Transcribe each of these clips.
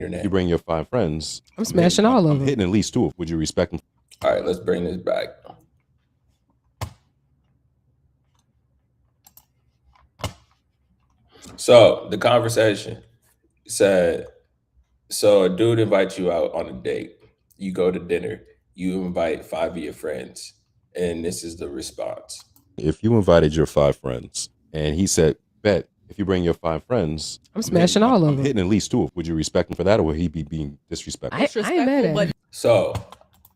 If you bring your 5 friends, I'm smashing all of them. I'm hitting at least 2. Would you respect them? All right, let's bring this back. So the conversation said, so a dude invites you out on a date. You go to dinner. You invite 5 of your friends. And this is the response. If you invited your 5 friends and he said, bet, if you bring your 5 friends, I'm smashing all of them. I'm hitting at least 2. Would you respect him for that, or would he be being disrespectful? I ain't mad at him. So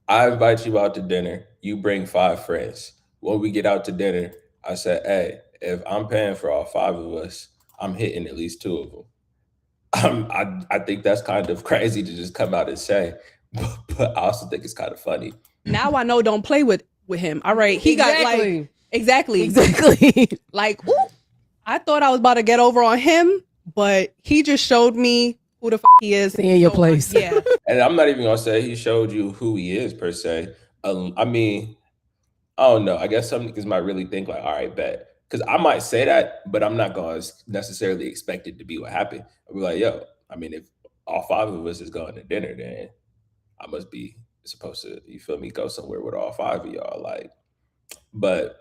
I invite you out to dinner. You bring 5 friends. When we get out to dinner, I said, hey, if I'm paying for all 5 of us, I'm hitting at least 2 of them. I think that's kind of crazy to just come out and say, but I also think it's kind of funny. Now I know don't play with him. All right. He got like exactly. Like, ooh, I thought I was about to get over on him, but he just showed me who the he is. In your place. Yeah. And I'm not even gonna say he showed you who he is per se. I mean, I don't know. I guess some niggas might really think like, all right, bet. Because I might say that, but I'm not going to necessarily expect it to be what happened. I'll be like, yo, I mean, if all 5 of us is going to dinner, then I must be supposed to, you feel me, go somewhere with all 5 of y'all. Like, but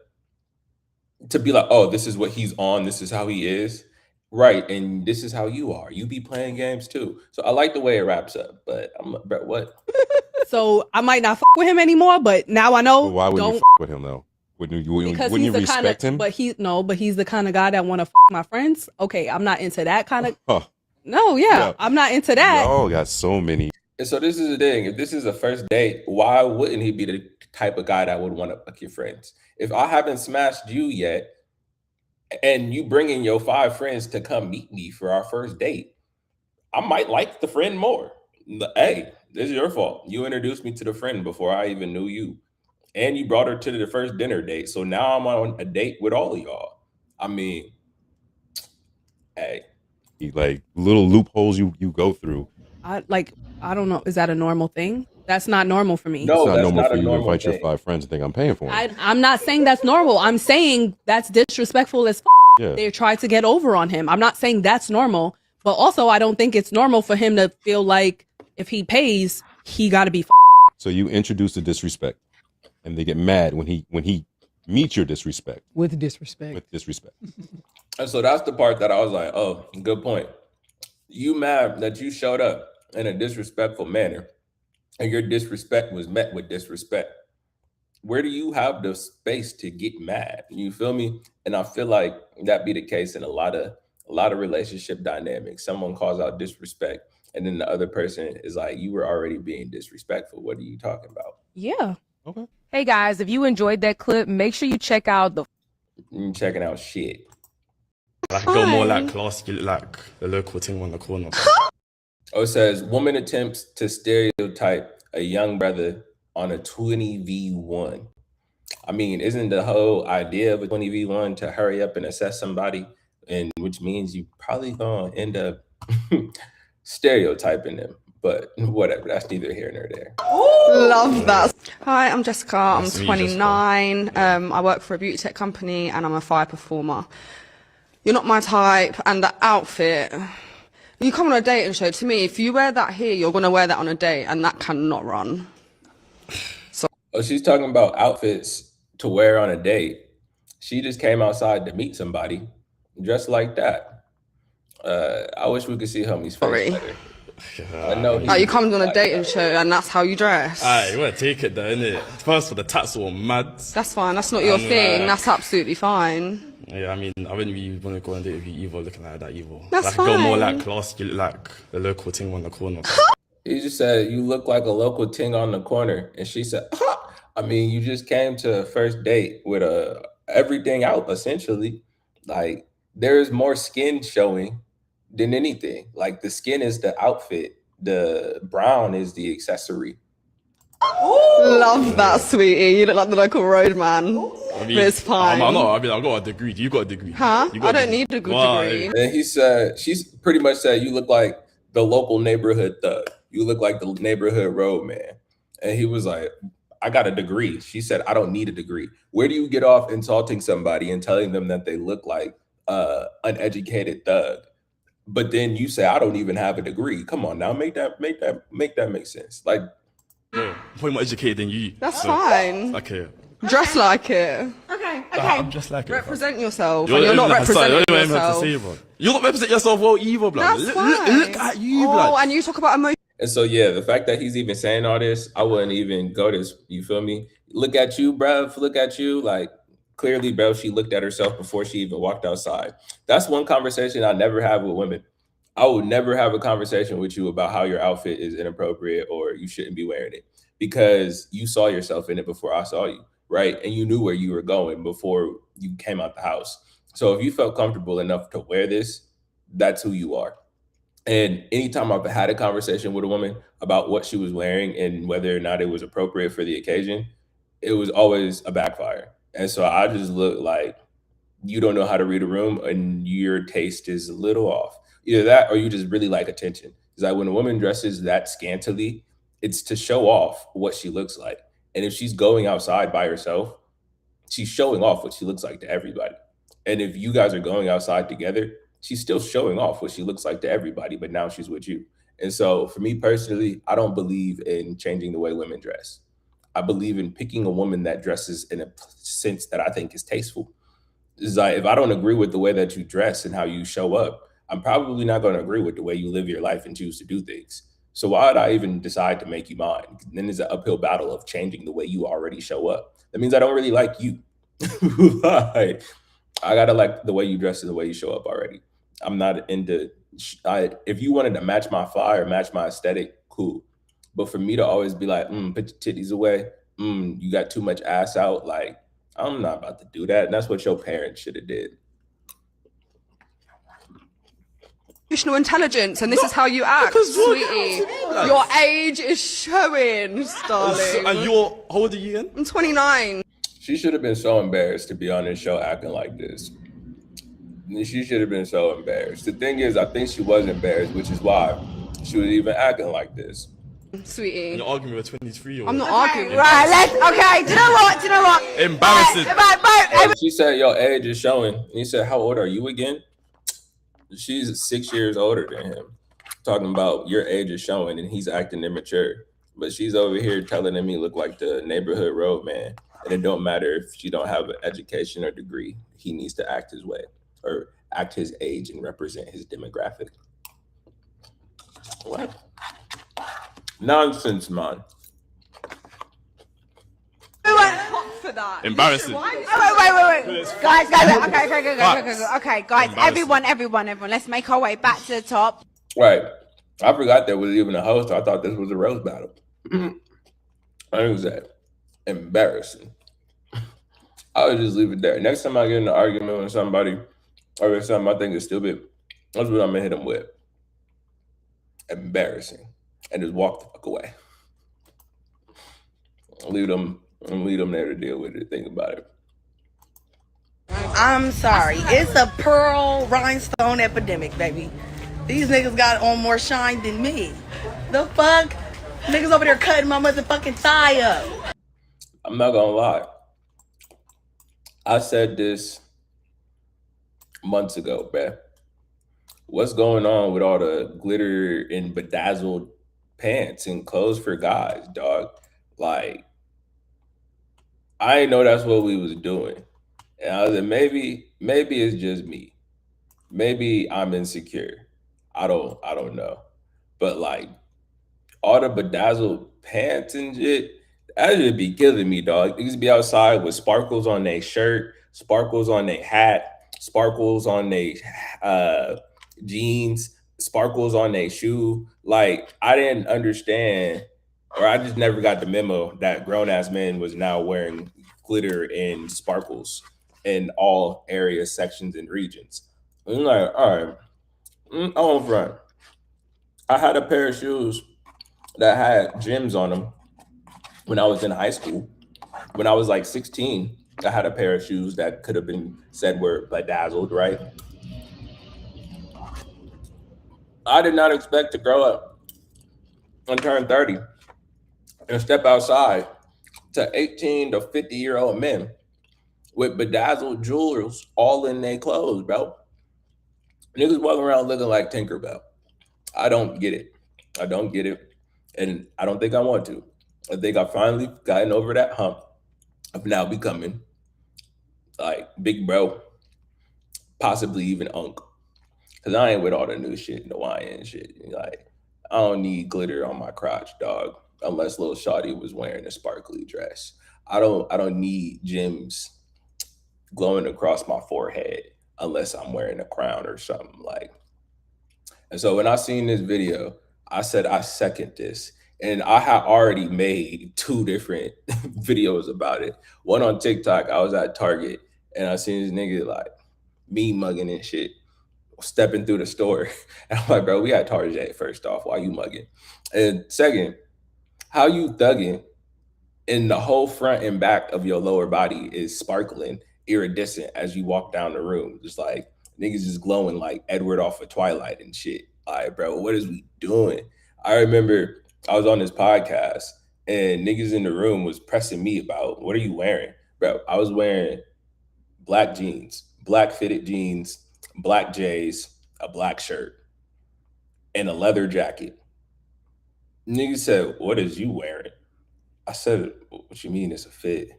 to be like, oh, this is what he's on, this is how he is. Right. And this is how you are. You be playing games too. So I like the way it wraps up, but I'm like, bro, what? So I might not fuck with him anymore, but now I know. But why would you fuck with him though? Wouldn't you respect him? But he's the kind of guy that want to fuck my friends. Okay, I'm not into that kind of. Huh. No, yeah, I'm not into that. Y'all got so many. And so this is the thing. If this is a first date, why wouldn't he be the type of guy that would want to fuck your friends? If I haven't smashed you yet, and you bring in your 5 friends to come meet me for our first date, I might like the friend more. Hey, this is your fault. You introduced me to the friend before I even knew you. And you brought her to the first dinner date. So now I'm on a date with all of y'all. I mean, hey. Like little loopholes you go through. I don't know. Is that a normal thing? That's not normal for me. No, it's not that's normal not for a you to normal invite your thing. 5 friends and think I'm paying for them. I'm not saying that's normal. I'm saying that's disrespectful as Yeah. They tried to get over on him. I'm not saying that's normal, but also I don't think it's normal for him to feel like if he pays, he got to be. So you introduce the disrespect, and they get mad when he meets your disrespect. With disrespect. With disrespect. And so that's the part that I was like, oh, good point. You mad that you showed up in a disrespectful manner, and your disrespect was met with disrespect. Where do you have the space to get mad? You feel me? And I feel like that be the case in a lot of relationship dynamics. Someone calls out disrespect, and then the other person is like, you were already being disrespectful. What are you talking about? Yeah. Okay. Hey guys, if you enjoyed that clip, make sure you check out the You checking out shit. Like a girl more like classy, you look like the local thing on the corner. Oh, it says, woman attempts to stereotype a young brother on a 20v1. I mean, isn't the whole idea of a 20v1 to hurry up and assess somebody, and which means you probably gonna end up stereotyping them, but whatever, that's neither here nor there. Love that. Hi, I'm Jessica. I'm Nice to meet you, 29. I work for a beauty tech company and I'm a fire performer. You're not my type, and the outfit. You come on a dating show. To me, if you wear that here, you're gonna wear that on a date, and that cannot run. Oh, she's talking about outfits to wear on a date. She just came outside to meet somebody dressed like that. I wish we could see homie's face Sorry. better. I know. Like you come on a dating show, and that's how you dress. Aye, you want to take it though, innit? First for the tats all mad. That's fine. That's not your thing. That's absolutely fine. Yeah, I mean, I wouldn't really want to go on a date with you either, looking like that either. That's like a girl more fine. like classy, you look like the local thing on the corner. He just said, you look like a local ting on the corner. And she said, I mean, you just came to a first date with everything out, essentially. Like, there's more skin showing than anything. Like, the skin is the outfit. The brown is the accessory. Love that, sweetie. You look like the local roadman. I mean, But it's fine. I mean, I've got a degree. You got a degree? Huh? You got I don't need a good degree. And he said, she's pretty much said, you look like the local neighborhood thug. You look like the neighborhood roadman. And he was like, I got a degree. She said, I don't need a degree. Where do you get off insulting somebody and telling them that they look like uneducated thug? but then you say I don't even have a degree. Come on now, make that make sense. Like, No, I'm probably more educated than you. That's fine. Okay. Dress like it. Okay. I'm just like it. Represent yourself. And you're not representing yourself. You don't represent yourself well either, blood. That's fine. Look at you, Oh, blood. and you talk about emotion. and so yeah, the fact that he's even saying all this, I wouldn't even go this. You feel me? Look at you, bruv. Look at you. Like, clearly, bro, she looked at herself before she even walked outside. That's one conversation I never have with women. I would never have a conversation with you about how your outfit is inappropriate or you shouldn't be wearing it, because you saw yourself in it before I saw you, right? And you knew where you were going before you came out the house. So if you felt comfortable enough to wear this, that's who you are. And anytime I've had a conversation with a woman about what she was wearing and whether or not it was appropriate for the occasion, it was always a backfire. And so I just look like you don't know how to read a room and your taste is a little off. Either that or you just really like attention. It's like when a woman dresses that scantily, it's to show off what she looks like. And if she's going outside by herself, she's showing off what she looks like to everybody. And if you guys are going outside together, she's still showing off what she looks like to everybody, but now she's with you. And so for me personally, I don't believe in changing the way women dress. I believe in picking a woman that dresses in a sense that I think is tasteful. It's like, if I don't agree with the way that you dress and how you show up, I'm probably not going to agree with the way you live your life and choose to do things. So why would I even decide to make you mine? Then there's an uphill battle of changing the way you already show up. That means I don't really like you. Like, I gotta like the way you dress and the way you show up already. I'm not into. If you wanted to match my fly or match my aesthetic, cool. But for me to always be like, put your titties away, you got too much ass out, like, I'm not about to do that. And that's what your parents should have did. Emotional intelligence, and this is how you act, sweetie. Your age is showing, darling. And you're, how old are you again? I'm 29. She should have been so embarrassed to be on this show acting like this. She should have been so embarrassed. The thing is, I think she was embarrassed, which is why she was even acting like this. Sweetie. You're arguing with a 23-year-old. I'm not arguing. Right, okay, do you know what? Embarrassing. Right. She said, your age is showing. And he said, how old are you again? She's 6 years older than him. Talking about your age is showing and he's acting immature. But she's over here telling him he look like the neighborhood roadman. And it don't matter if she don't have an education or degree. He needs to act his way or act his age and represent his demographic. What? Nonsense, man. For that. Embarrassing. Wait. Guys, okay, guys, everyone, let's make our way back to the top. Right. I forgot there was even a host. I thought this was a roast battle. I was that embarrassing. I would just leave it there. Next time I get in an argument with somebody or with something I think is stupid, that's what I'm gonna hit them with. Embarrassing. And just walk the fuck away. Leave them there to deal with it. Think about it. I'm sorry. It's a pearl rhinestone epidemic, baby. These niggas got on more shine than me. The fuck? Niggas over there cutting my motherfucking thigh up. I'm not gonna lie. I said this months ago, bruh. What's going on with all the glitter and bedazzled pants and clothes for guys, dog? Like, I didn't know that's what we was doing. And I was like, maybe it's just me. Maybe I'm insecure. I don't know. But like all the bedazzled pants and shit, that should be killing me, dog. They used to be outside with sparkles on their shirt, sparkles on their hat, sparkles on their jeans, sparkles on their shoe. Like, I didn't understand, or I just never got the memo that grown-ass men was now wearing glitter and sparkles in all areas, sections, and regions. And I'm like, all right, I won't front. I had a pair of shoes that had gems on them when I was in high school. When I was like 16, I had a pair of shoes that could have been said were bedazzled, right? I did not expect to grow up and turn 30 and step outside to 18 to 50-year-old men with bedazzled jewels all in their clothes, bro. Niggas walking around looking like Tinkerbell. I don't get it. I don't get it. And I don't think I want to. I think I finally gotten over that hump of now becoming like big bro, possibly even unk. Cause I ain't with all the new shit, the YN shit. Like, I don't need glitter on my crotch, dog, unless little Shawty was wearing a sparkly dress. I don't need gems glowing across my forehead unless I'm wearing a crown or something. Like, and so when I seen this video, I said I second this. And I had already made 2 different videos about it. One on TikTok, I was at Target and I seen this nigga like me mugging and shit, stepping through the store. And I'm like, bro, we at Target first off. Why you mugging? And second, how you thugging and the whole front and back of your lower body is sparkling, iridescent as you walk down the room. Just like niggas is glowing like Edward off of Twilight and shit. All right, bro, what is we doing? I remember I was on this podcast and niggas in the room was pressing me about, what are you wearing? Bro, I was wearing black jeans, black fitted jeans, black J's, a black shirt, and a leather jacket. Niggas said, what is you wearing? I said, what you mean it's a fit?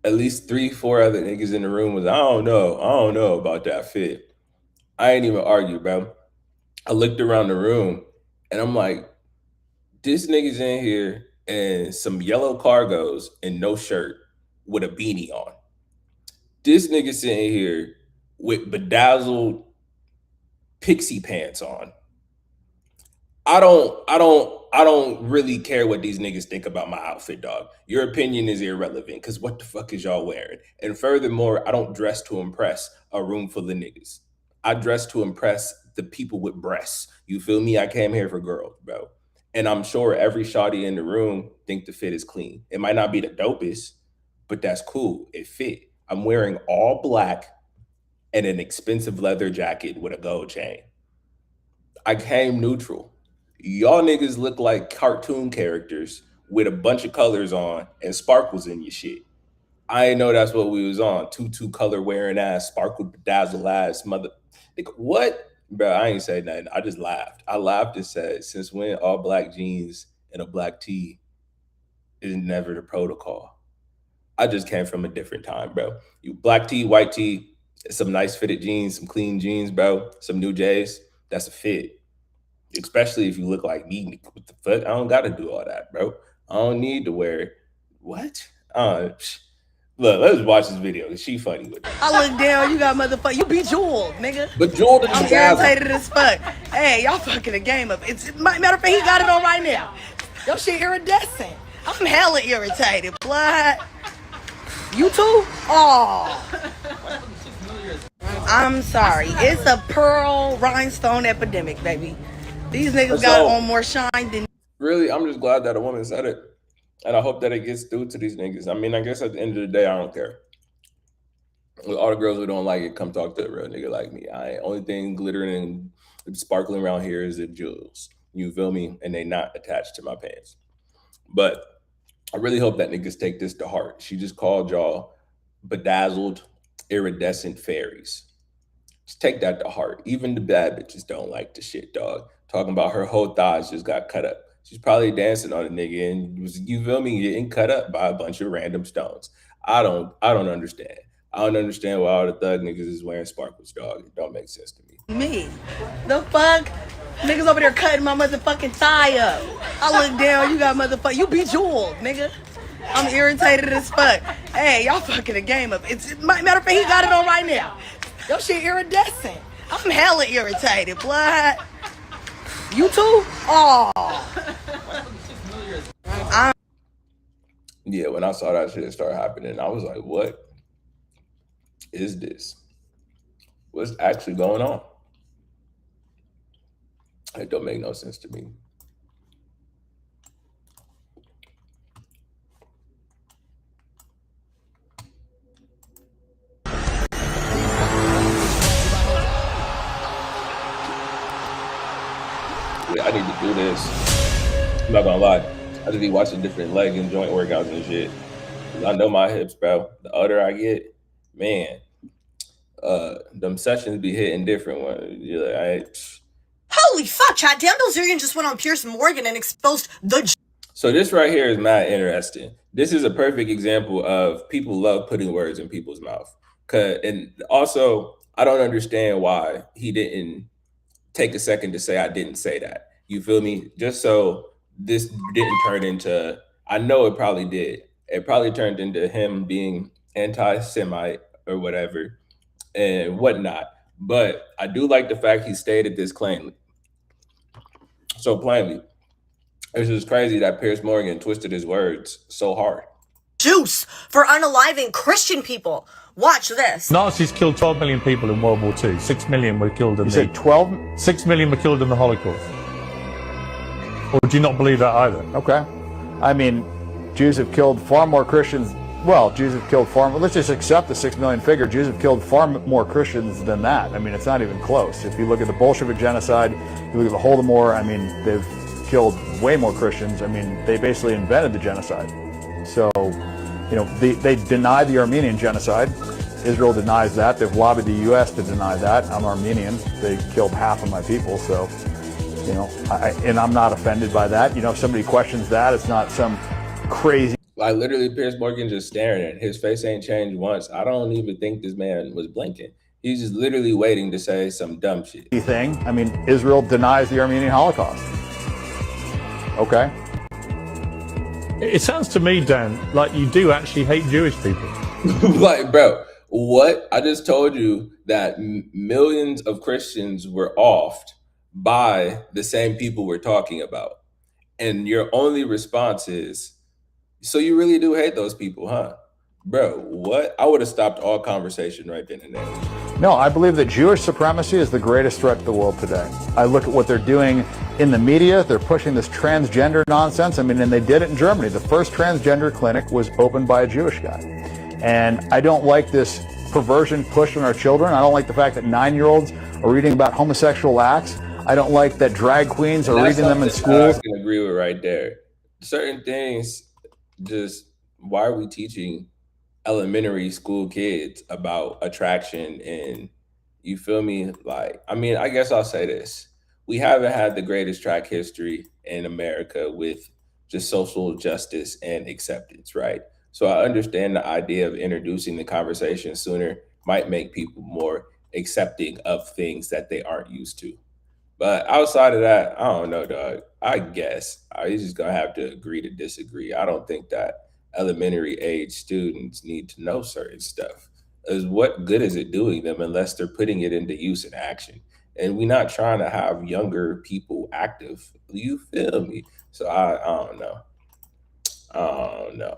At least 3-4 other niggas in the room was, I don't know about that fit. I ain't even argue, bro. I looked around the room and I'm like, this nigga's in here in some yellow cargos and no shirt with a beanie on. This nigga sitting here with bedazzled pixie pants on. I don't really care what these niggas think about my outfit, dog. Your opinion is irrelevant because what the fuck is y'all wearing? And furthermore, I don't dress to impress a room full of niggas. I dress to impress the people with breasts. You feel me? I came here for girls, bro. And I'm sure every shawty in the room think the fit is clean. It might not be the dopest, but that's cool. It fit. I'm wearing all black and an expensive leather jacket with a gold chain. I came neutral. Y'all niggas look like cartoon characters with a bunch of colors on and sparkles in your shit. I didn't know that's what we was on. Tutu color wearing ass, sparkle bedazzle ass mother. Like, what? Bro, I ain't say nothing. I just laughed. I laughed and said, since when all black jeans and a black tee is never the protocol? I just came from a different time, bro. You black tee, white tee, some nice fitted jeans, some clean jeans, bro, some new J's. That's a fit. Especially if you look like me. What the fuck? I don't got to do all that, bro. I don't need to wear what? Look, let's watch this video. She funny with it. I look down, you got motherfucker. You be jeweled, nigga. But jeweled I'm irritated as fuck. Hey, y'all fucking the game up. Matter of fact, he got it on right now. Your shit iridescent. I'm hella irritated, blood. You too? Oh. I'm sorry. It's a pearl rhinestone epidemic, baby. These niggas got on more shine than... Really, I'm just glad that a woman said it. And I hope that it gets through to these niggas. I mean, I guess at the end of the day, I don't care. With all the girls who don't like it, come talk to a real nigga like me. Only thing glittering and sparkling around here is the jewels. You feel me? And they not attached to my pants. But I really hope that niggas take this to heart. She just called y'all bedazzled, iridescent fairies. Just take that to heart. Even the bad bitches don't like the shit, dog. Talking about her whole thighs just got cut up. She's probably dancing on a nigga and was, you feel me, getting cut up by a bunch of random stones. I don't understand. I don't understand why all the thug niggas is wearing sparkles, dog. It don't make sense to me. Me. The fuck? Niggas over there cutting my motherfucking thigh up. I look down, you got motherfucker. You be jeweled, nigga. I'm irritated as fuck. Hey, y'all fucking the game up. Matter of fact, he got it on right now. Your shit iridescent. I'm hella irritated, blood. You too? Oh. Yeah, when I saw that shit start happening, I was like, what is this? What's actually going on? It don't make no sense to me. Yeah, I need to do this. I'm not gonna lie. I just be watching different leg and joint workouts and shit. I know my hips, bro. The older I get, man. them sessions be hitting different ones. You're like, Holy fuck, Chad. Dan Bilzerian just went on Piers Morgan and exposed the. So this right here is mad interesting. This is a perfect example of people love putting words in people's mouth. And also, I don't understand why he didn't take a second to say I didn't say that. You feel me? Just so this didn't turn into, I know it probably did. It probably turned into him being anti-Semite or whatever and whatnot. But I do like the fact he stated this plainly. So plainly, it's just crazy that Piers Morgan twisted his words so hard. Juice for unaliving Christian people. Watch this. Nazis killed 12 million people in World War II. 6 million were killed in You said 12? 6 million were killed in the Holocaust. Or do you not believe that either? Okay. I mean, Jews have killed far more Christians. Well, Jews have killed far more. Let's just accept the 6 million figure. Jews have killed far more Christians than that. I mean, it's not even close. If you look at the Bolshevik genocide, you look at the Holodomor, I mean, they've killed way more Christians. I mean, they basically invented the genocide. So, you know, they deny the Armenian genocide. Israel denies that. They've lobbied the U.S. to deny that. I'm Armenian. They killed half of my people. So, you know, and I'm not offended by that. You know, if somebody questions that, it's not some crazy. Like literally Piers Morgan just staring at it. His face ain't changed once. I don't even think this man was blinking. He's just literally waiting to say some dumb shit. Thing. I mean, Israel denies the Armenian Holocaust. Okay. It sounds to me, Dan, like you do actually hate Jewish people. Like, bro, what? I just told you that millions of Christians were offed by the same people we're talking about. And your only response is, so you really do hate those people, huh? Bro, what? I would have stopped all conversation right then and there. No, I believe that Jewish supremacy is the greatest threat to the world today. I look at what they're doing in the media. They're pushing this transgender nonsense. I mean, and they did it in Germany. The first transgender clinic was opened by a Jewish guy. And I don't like this perversion pushed on our children. I don't like the fact that 9-year-olds are reading about homosexual acts. I don't like that drag queens are reading them in schools. I can agree with right there. Certain things, just why are we teaching elementary school kids about attraction? And you feel me? Like, I mean, I guess I'll say this. We haven't had the greatest track history in America with just social justice and acceptance, right? So I understand the idea of introducing the conversation sooner might make people more accepting of things that they aren't used to. But outside of that, I don't know, dog. I guess I just gonna have to agree to disagree. I don't think that elementary age students need to know certain stuff. Is what good is it doing them unless they're putting it into use and action? And we're not trying to have younger people active. You feel me? So I don't know. I don't know.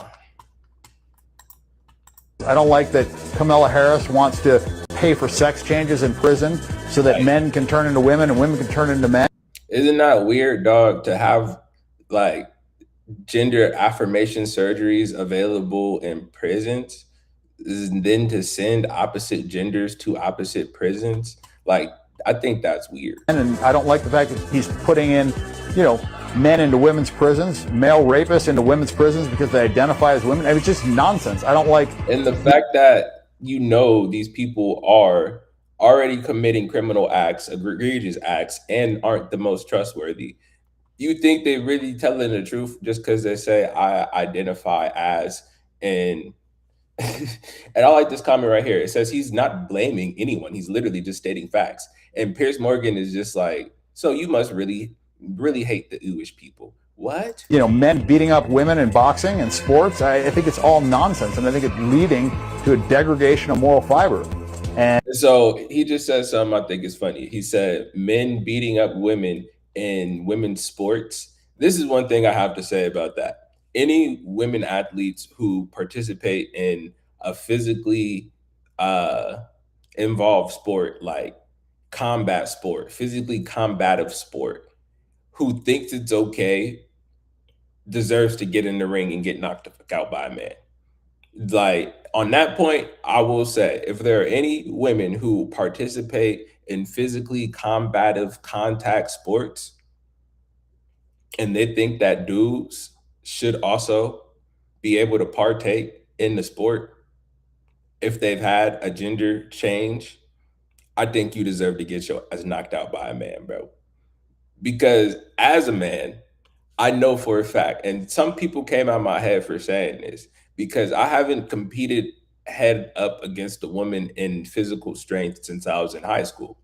I don't like that Kamala Harris wants to pay for sex changes in prison so that men can turn into women and women can turn into men. Isn't that weird, dog, to have like gender affirmation surgeries available in prisons, and then to send opposite genders to opposite prisons? Like, I think that's weird. And I don't like the fact that he's putting in, you know, men into women's prisons, male rapists into women's prisons because they identify as women. I mean, it's just nonsense. I don't like. And the fact that, you know, these people are already committing criminal acts, egregious acts, and aren't the most trustworthy. You think they're really telling the truth just because they say, I identify as, and and I like this comment right here. It says he's not blaming anyone. He's literally just stating facts. And Piers Morgan is just like, so you must really, really hate the Jewish people. What? You know, men beating up women in boxing and sports. I think it's all nonsense. And I think it's leading to a degradation of moral fiber. And so he just said something I think is funny. He said men beating up women in women's sports. This is one thing I have to say about that. Any women athletes who participate in a physically involved sport, like combat sport, physically combative sport, who thinks it's okay, deserves to get in the ring and get knocked the fuck out by a man. Like, on that point, I will say, if there are any women who participate in physically combative contact sports and they think that dudes should also be able to partake in the sport if they've had a gender change, I think you deserve to get your ass knocked out by a man, bro. Because as a man, I know for a fact, and some people came out my head for saying this, because I haven't competed head up against a woman in physical strength since I was in high school.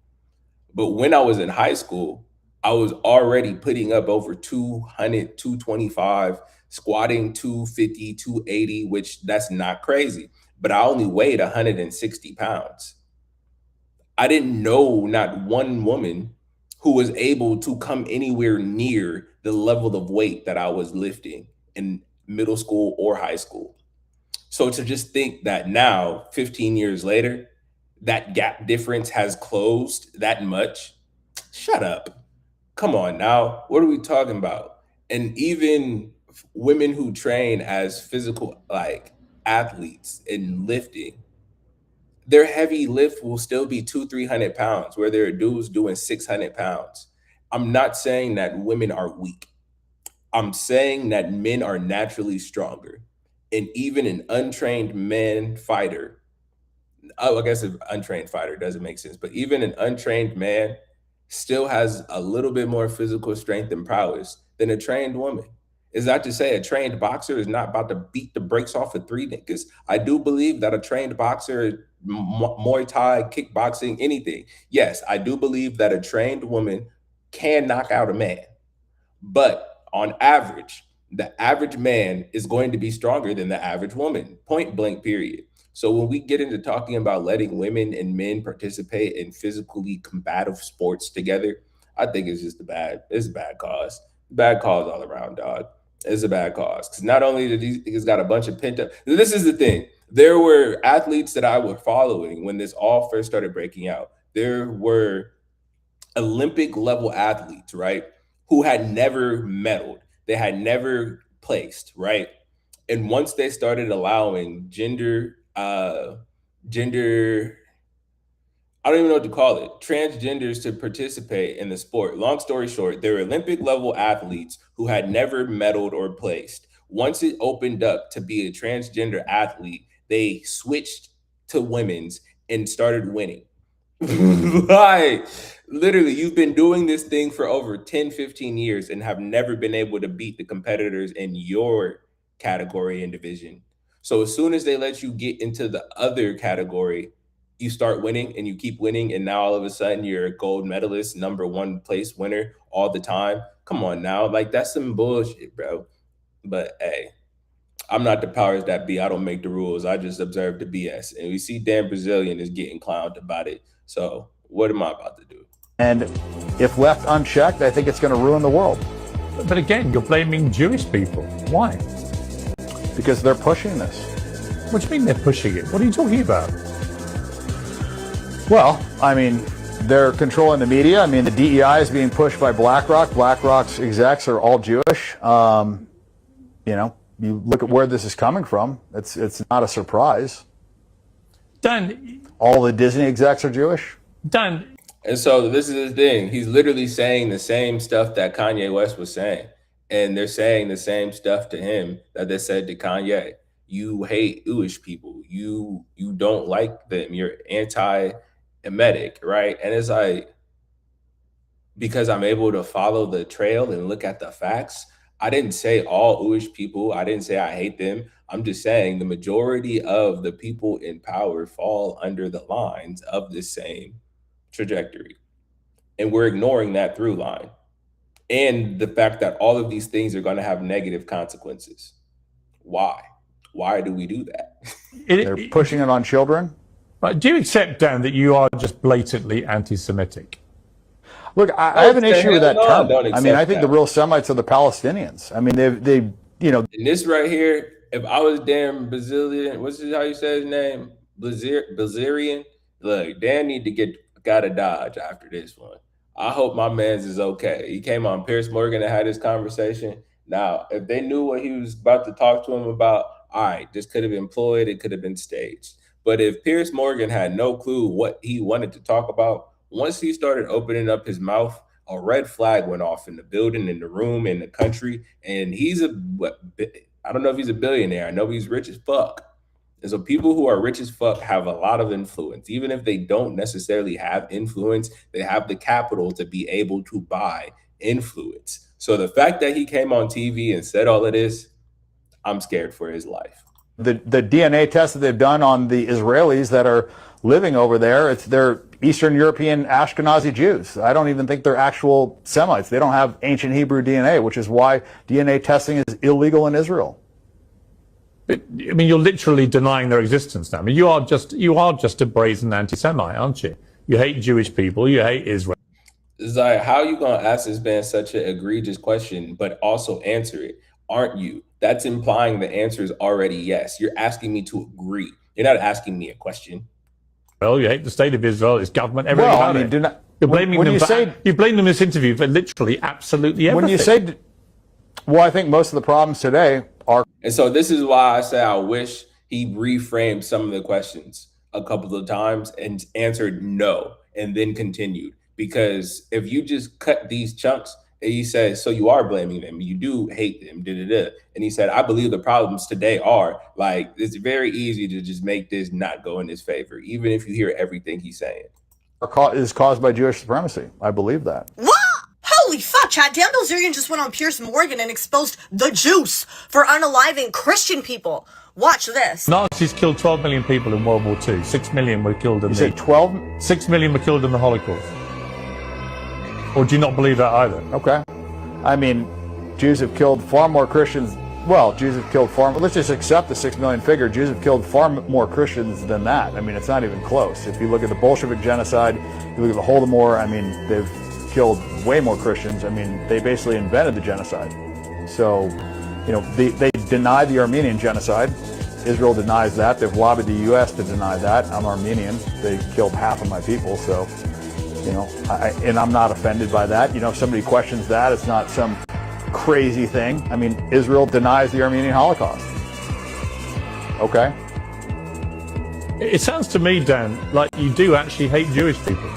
But when I was in high school, I was already putting up over 200, 225, squatting 250, 280, which that's not crazy. But I only weighed 160 pounds. I didn't know not one woman who was able to come anywhere near the level of weight that I was lifting in middle school or high school. So to just think that now, 15 years later, that gap difference has closed that much, shut up. Come on now, what are we talking about? And even women who train as physical like athletes in lifting, their heavy lift will still be 200-300 pounds, where there are dudes doing 600 pounds. I'm not saying that women are weak. I'm saying that men are naturally stronger. And even an untrained man fighter, I guess an untrained fighter doesn't make sense, but even an untrained man still has a little bit more physical strength and prowess than a trained woman. Is that to say a trained boxer is not about to beat the brakes off of 3 niggas? I do believe that a trained boxer, Muay Thai, kickboxing, anything. Yes, I do believe that a trained woman can knock out a man. But on average, the average man is going to be stronger than the average woman, point blank, period. So when we get into talking about letting women and men participate in physically combative sports together, I think it's just it's a bad cause. Bad cause all around, dog. It's a bad cause. Because not only did he's got a bunch of pent up, this is the thing. There were athletes that I was following when this all first started breaking out. There were Olympic level athletes, right, who had never medaled. They had never placed, right? And once they started allowing gender, I don't even know what to call it, transgenders to participate in the sport. Long story short, there were Olympic level athletes who had never medaled or placed. Once it opened up to be a transgender athlete, they switched to women's and started winning. Like, literally, you've been doing this thing for over 10, 15 years and have never been able to beat the competitors in your category and division. So as soon as they let you get into the other category, you start winning and you keep winning. And now all of a sudden you're a gold medalist, number 1 place winner all the time. Come on now. Like, that's some bullshit, bro. But hey, I'm not the powers that be. I don't make the rules. I just observe the BS. And we see Dan Brazilian is getting clowned about it. So what am I about to do? And if left unchecked, I think it's going to ruin the world. But again, you're blaming Jewish people. Why? Because they're pushing this. What do you mean they're pushing it? What are you talking about? Well, I mean, they're controlling the media. I mean, the DEI is being pushed by BlackRock. BlackRock's execs are all Jewish. You know, you look at where this is coming from. It's not a surprise. Dan, all the Disney execs are Jewish. Dan. And so this is the thing. He's literally saying the same stuff that Kanye West was saying. And they're saying the same stuff to him that they said to Kanye. You hate Jewish people. You don't like them. You're anti-Emetic, right? And it's like, because I'm able to follow the trail and look at the facts, I didn't say all Jewish people. I didn't say I hate them. I'm just saying the majority of the people in power fall under the lines of the same trajectory. And we're ignoring that through line. And the fact that all of these things are going to have negative consequences. Why? Why do we do that? They're pushing it on children. But do you accept, Dan, that you are just blatantly anti-Semitic? Look, I have an issue with that term. I mean, I think that. the real Semites are the Palestinians. I mean, they, you know. And this right here, if I was Dan Brazilian, what's how you say his name? Blazerian. Look, Dan need to get out of Dodge after this one. I hope my man's is okay. He came on Piers Morgan and had this conversation. Now, if they knew what he was about to talk to him about, all right, this could have been employed. It could have been staged. But if Piers Morgan had no clue what he wanted to talk about, once he started opening up his mouth, a red flag went off in the building, in the room, in the country. And he's I don't know if he's a billionaire. I know he's rich as fuck. And so people who are rich as fuck have a lot of influence. Even if they don't necessarily have influence, they have the capital to be able to buy influence. So the fact that he came on TV and said all of this, I'm scared for his life. The DNA tests that they've done on the Israelis that are living over there, they're Eastern European Ashkenazi Jews. I don't even think they're actual Semites. They don't have ancient Hebrew DNA, which is why DNA testing is illegal in Israel. I mean, you're literally denying their existence now. I mean, you are just a brazen anti-Semite, aren't you? You hate Jewish people. You hate Israel. It's like, how are you going to ask this man such an egregious question, but also answer it? Aren't you? That's implying the answer is already yes. You're asking me to agree. You're not asking me a question. Well, you hate the state of Israel, its government, everything about it. You're blaming them. You blame them in this interview for literally absolutely everything. When you say, well, I think most of the problems today are. And so this is why I say I wish he reframed some of the questions a couple of times and answered no, and then continued. Because if you just cut these chunks, and he says, so you are blaming them, you do hate them, and he said, I believe the problems today are, like, it's very easy to just make this not go in his favor, even if you hear everything he's saying. Is caused by Jewish supremacy. I believe that. What? Holy fuck, Chad. Dan Bilzerian just went on Piers Morgan and exposed the juice for unaliving Christian people. Watch this. Nazis killed 12 million people in World War II. 6 million were killed in 6 million were killed in the Holocaust. Or do you not believe that either? Okay. I mean, Jews have killed far more Christians. Well, Jews have killed far more. Let's just accept the 6 million figure. Jews have killed far more Christians than that. I mean, it's not even close. If you look at the Bolshevik genocide, you look at the Holodomor, I mean, they've killed way more Christians. I mean, they basically invented the genocide. So, you know, they denied the Armenian genocide. Israel denies that. They've lobbied the U.S. to deny that. I'm Armenian. They killed half of my people, so... You know, and I'm not offended by that. You know, if somebody questions that, it's not some crazy thing. I mean, Israel denies the Armenian Holocaust. Okay. It sounds to me, Dan, like you do actually hate Jewish people.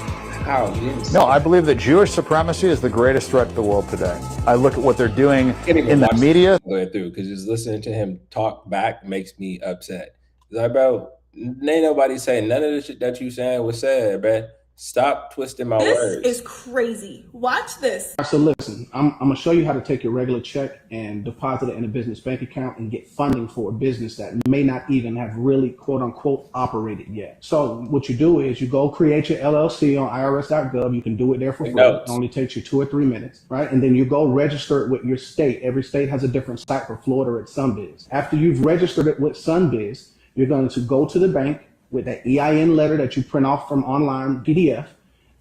No, I believe that Jewish supremacy is the greatest threat to the world today. I look at what they're doing in the media. Going through, because just listening to him talk back makes me upset. Like, bro, ain't nobody saying none of the shit that you saying was said, bro. Stop twisting my words. This is crazy. Watch this. So listen, I'm going to show you how to take your regular check and deposit it in a business bank account and get funding for a business that may not even have really, quote unquote, operated yet. So what you do is you go create your LLC on irs.gov. You can do it there for free. It only takes you 2 or 3 minutes, right? And then you go register it with your state. Every state has a different site. For Florida, it's Sunbiz. After you've registered it with Sunbiz, you're going to go to the bank with that EIN letter that you print off from online PDF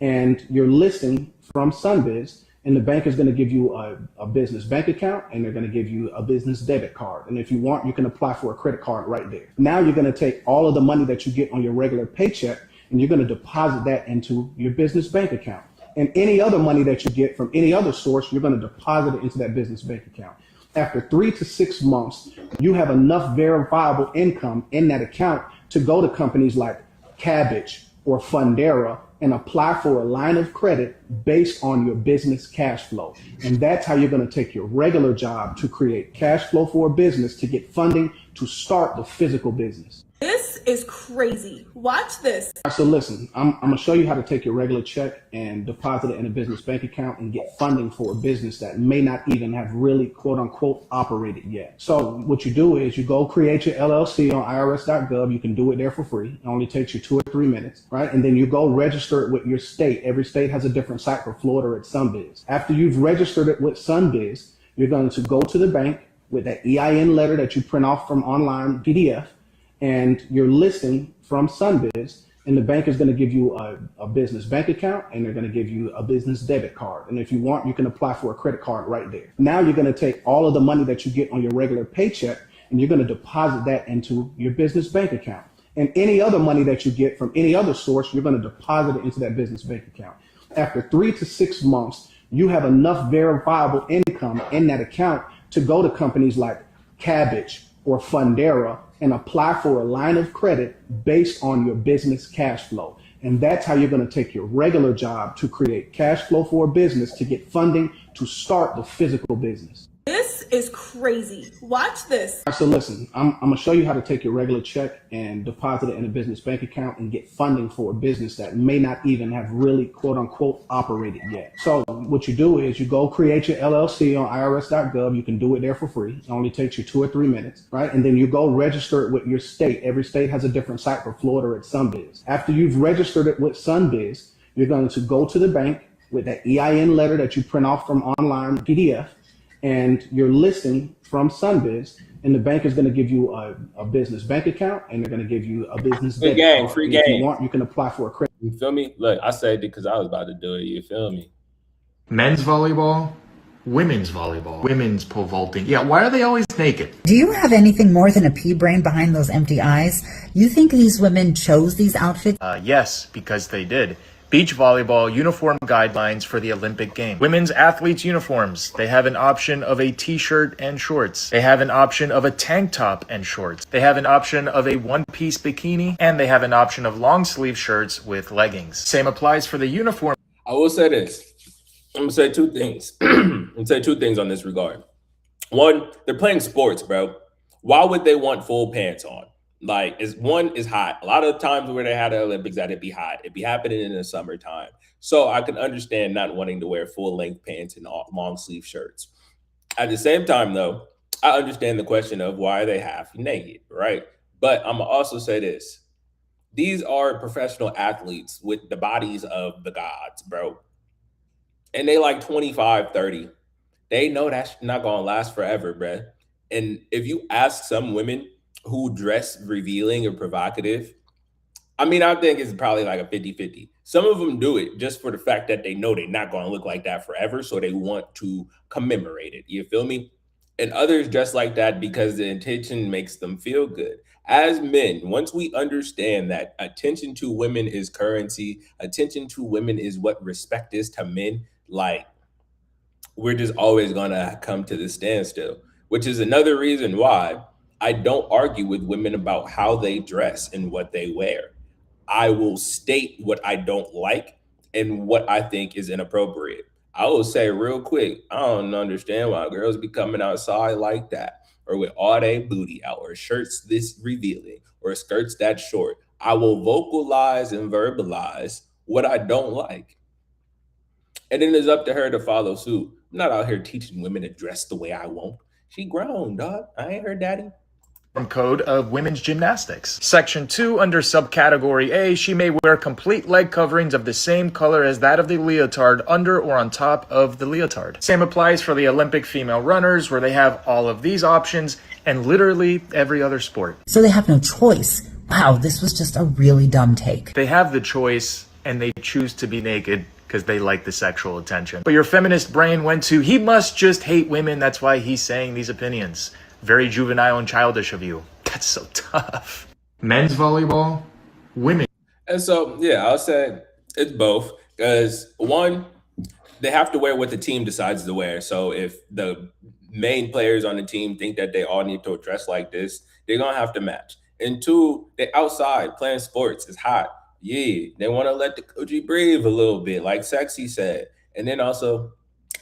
and your listing from Sunbiz, and the bank is going to give you a business bank account, and they're going to give you a business debit card. And if you want, you can apply for a credit card right there. Now you're going to take all of the money that you get on your regular paycheck, and you're going to deposit that into your business bank account. And any other money that you get from any other source, you're going to deposit it into that business bank account. After 3 to 6 months, you have enough verifiable income in that account to go to companies like Cabbage or Fundera and apply for a line of credit based on your business cash flow. And that's how you're going to take your regular job to create cash flow for a business to get funding to start the physical business. This is crazy. Watch this. So listen, I'm going to show you how to take your regular check and deposit it in a business bank account and get funding for a business that may not even have really, quote unquote, operated yet. So what you do is you go create your LLC on irs.gov. You can do it there for free. It only takes you 2 or 3 minutes, right? And then you go register it with your state. Every state has a different site. For Florida, it's Sunbiz. After you've registered it with Sunbiz, you're going to go to the bank with that EIN letter that you print off from online PDF and your listing from Sunbiz, and the bank is going to give you a business bank account, and they're going to give you a business debit card. And if you want, you can apply for a credit card right there. Now you're going to take all of the money that you get on your regular paycheck, and you're going to deposit that into your business bank account. And any other money that you get from any other source, you're going to deposit it into that business bank account. After 3 to 6 months, you have enough verifiable income in that account to go to companies like Cabbage or Fundera and apply for a line of credit based on your business cash flow. And that's how you're going to take your regular job to create cash flow for a business to get funding to start the physical business. This This is crazy. Watch this. So listen, I'm gonna show you how to take your regular check and deposit it in a business bank account and get funding for a business that may not even have really quote unquote operated yet. So what you do is you go create your LLC on irs.gov. You can do it there for free. It only takes you 2 or 3 minutes, right? And then you go register it with your state. Every state has a different site. For Florida, it's Sunbiz. After you've registered it with Sunbiz, you're going to go to the bank with that EIN letter that you print off from online PDF and your listing from Sunbiz, and the bank is going to give you a business bank account, and they're going to give you a business Free debit game, card. free And if game. you want, you can apply for a credit. You feel me? Look, I said it because I was about to do it. You feel me? Men's volleyball, women's volleyball, women's pole vaulting. Yeah, why are they always naked? Do you have anything more than a pea brain behind those empty eyes? You think these women chose these outfits? Yes, because they did. Beach volleyball uniform guidelines for the Olympic Games. Women's athletes uniforms. They have an option of a t-shirt and shorts. They have an option of a tank top and shorts. They have an option of a one-piece bikini, and they have an option of long sleeve shirts with leggings. Same applies for the uniform. I will say this. I'm gonna say 2 things. I'm gonna say 2 things on this regard. One, they're playing sports, bro. Why would they want full pants on? Like, is hot. A lot of times where they had the Olympics, that it'd be hot. It'd be happening in the summertime. So I can understand not wanting to wear full length pants and long sleeve shirts. At the same time, though, I understand the question of why they half naked, right? But I'm gonna also say this. These are professional athletes with the bodies of the gods, bro. And they like 25, 30. They know that's not gonna last forever, bruh. And if you ask some women who dress revealing or provocative, I mean, I think it's probably like a 50-50. Some of them do it just for the fact that they know they're not gonna look like that forever, so they want to commemorate it. You feel me? And others dress like that because the intention makes them feel good. As men, once we understand that attention to women is currency, attention to women is what respect is to men, like, we're just always gonna come to the standstill, which is another reason why I don't argue with women about how they dress and what they wear. I will state what I don't like and what I think is inappropriate. I will say real quick, I don't understand why girls be coming outside like that, or with all their booty out, or shirts this revealing, or skirts that short. I will vocalize and verbalize what I don't like. And then it's up to her to follow suit. I'm not out here teaching women to dress the way I want. She grown, dog. I ain't her daddy. Code of women's gymnastics. Section 2, under subcategory A, she may wear complete leg coverings of the same color as that of the leotard under or on top of the leotard. Same applies for the Olympic female runners, where they have all of these options and literally every other sport. So they have no choice. Wow, this was just a really dumb take. They have the choice and they choose to be naked because they like the sexual attention. But your feminist brain went to, he must just hate women, that's why he's saying these opinions. Very juvenile and childish of you. That's so tough. Men's volleyball, women. And so, yeah, I'll say it's both. Because one, they have to wear what the team decides to wear. So if the main players on the team think that they all need to dress like this, they're going to have to match. And 2, they're outside playing sports. It's hot. Yeah, they want to let the coochie breathe a little bit, like Sexy said. And then also,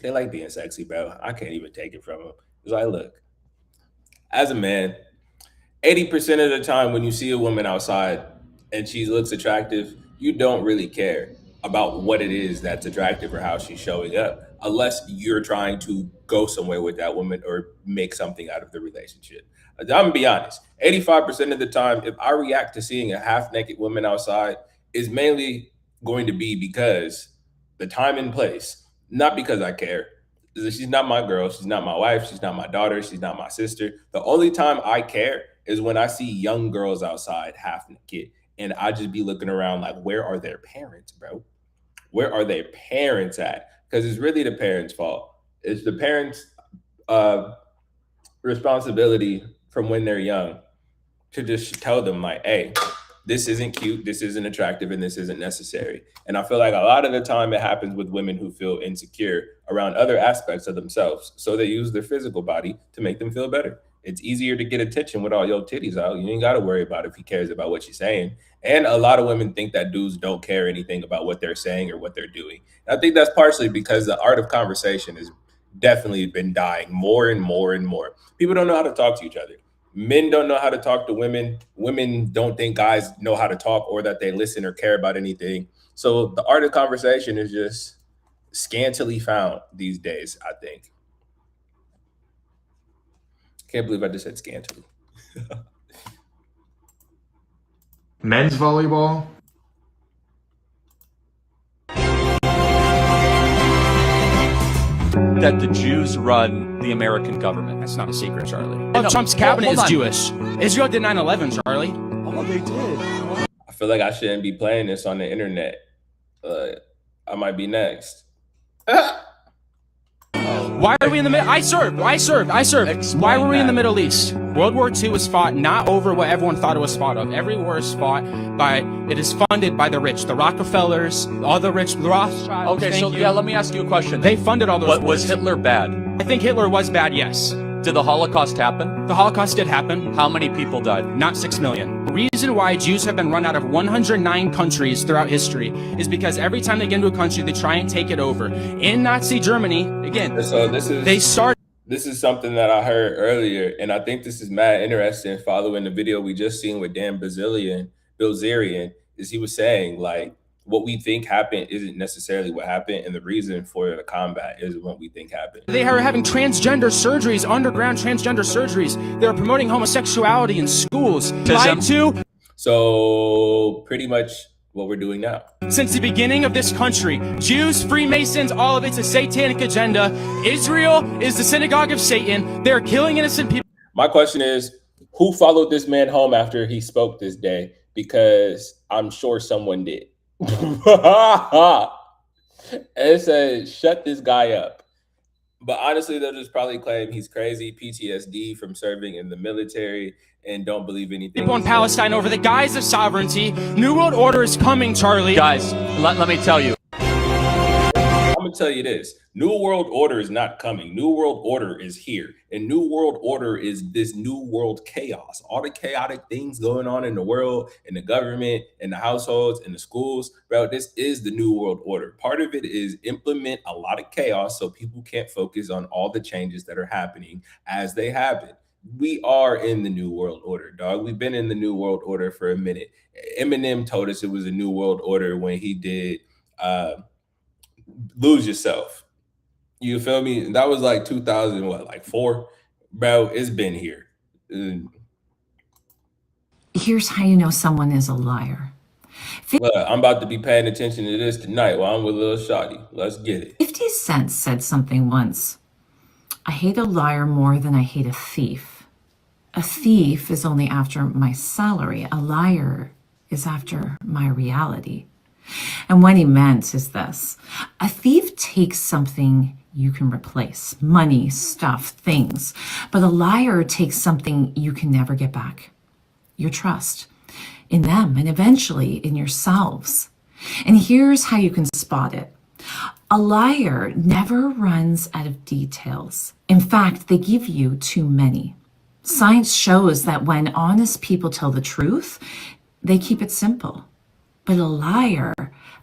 they like being sexy, bro. I can't even take it from them. It's like, look, as a man, 80% of the time when you see a woman outside and she looks attractive, you don't really care about what it is that's attractive or how she's showing up, unless you're trying to go somewhere with that woman or make something out of the relationship. I'm gonna be honest, 85% of the time, if I react to seeing a half-naked woman outside, is mainly going to be because the time and place, not because I care. She's not my girl. She's not my wife. She's not my daughter. She's not my sister. The only time I care is when I see young girls outside half naked, and I just be looking around like, where are their parents, bro? Where are their parents at? Because it's really the parents' fault. It's the parents' responsibility from when they're young to just tell them like, hey, this isn't cute, this isn't attractive, and this isn't necessary. And I feel like a lot of the time it happens with women who feel insecure around other aspects of themselves. So they use their physical body to make them feel better. It's easier to get attention with all your titties out. You ain't got to worry about if he cares about what you're saying. And a lot of women think that dudes don't care anything about what they're saying or what they're doing. And I think that's partially because the art of conversation definitely been dying more and more and more. People don't know how to talk to each other. Men don't know how to talk to women. Women don't think guys know how to talk or that they listen or care about anything. So the art of conversation is just scantily found these days, I think. Can't believe I just said scantily. Men's volleyball. That the Jews run the American government. That's not a secret, Charlie. No, Trump's cabinet hold is on. Jewish. Israel did 9/11, Charlie. Oh, they did. I feel like I shouldn't be playing this on the internet. I might be next. Why are we in the middle? I served. Why were we in the Middle East? World War II was fought not over what everyone thought it was fought of. Every war is fought by, it is funded by the rich, the Rockefellers, all the rich, the Rothschilds. Okay, so yeah, let me ask you a question. They funded all those What, wars. was Hitler bad? I think Hitler was bad, yes. Did the Holocaust happen? The Holocaust did happen. How many people died? Not 6 million. The reason why Jews have been run out of 109 countries throughout history is because every time they get into a country, they try and take it over. In Nazi Germany, again, So this is something that I heard earlier, and I think this is mad interesting following the video we just seen with Dan Bilzerian, is he was saying like what we think happened isn't necessarily what happened, and the reason for the combat is what we think happened. They are having transgender surgeries, underground transgender surgeries. They're promoting homosexuality in schools. Lied to. So pretty much what we're doing now. Since the beginning of this country, Jews, Freemasons, all of it's a satanic agenda. Israel is the synagogue of Satan. They're killing innocent people. My question is, who followed this man home after he spoke this day? Because I'm sure someone did. It said, shut this guy up. But honestly, they'll just probably claim he's crazy, PTSD from serving in the military, and don't believe anything. People in Palestine over the guise of sovereignty. New World Order is coming, Charlie. Guys, let me tell you. I'm gonna tell you this. New World Order is not coming. New World Order is here. And New World Order is this new world chaos. All the chaotic things going on in the world, in the government, in the households, in the schools. Bro, this is the New World Order. Part of it is implement a lot of chaos so people can't focus on all the changes that are happening as they happen. We are in the New World Order, dog. We've been in the New World Order for a minute. Eminem told us it was a New World Order when he did Lose Yourself. You feel me? That was like 2004? Bro, it's been here. Here's how you know someone is a liar. Look, I'm about to be paying attention to this tonight while I'm with Lil Shawty. Let's get it. 50 Cent said something once. I hate a liar more than I hate a thief. A thief is only after my salary. A liar is after my reality. And what he meant is this. A thief takes something you can replace. Money, stuff, things. But a liar takes something you can never get back. Your trust in them and eventually in yourselves. And here's how you can spot it. A liar never runs out of details. In fact, they give you too many. Science shows that when honest people tell the truth, they keep it simple. But a liar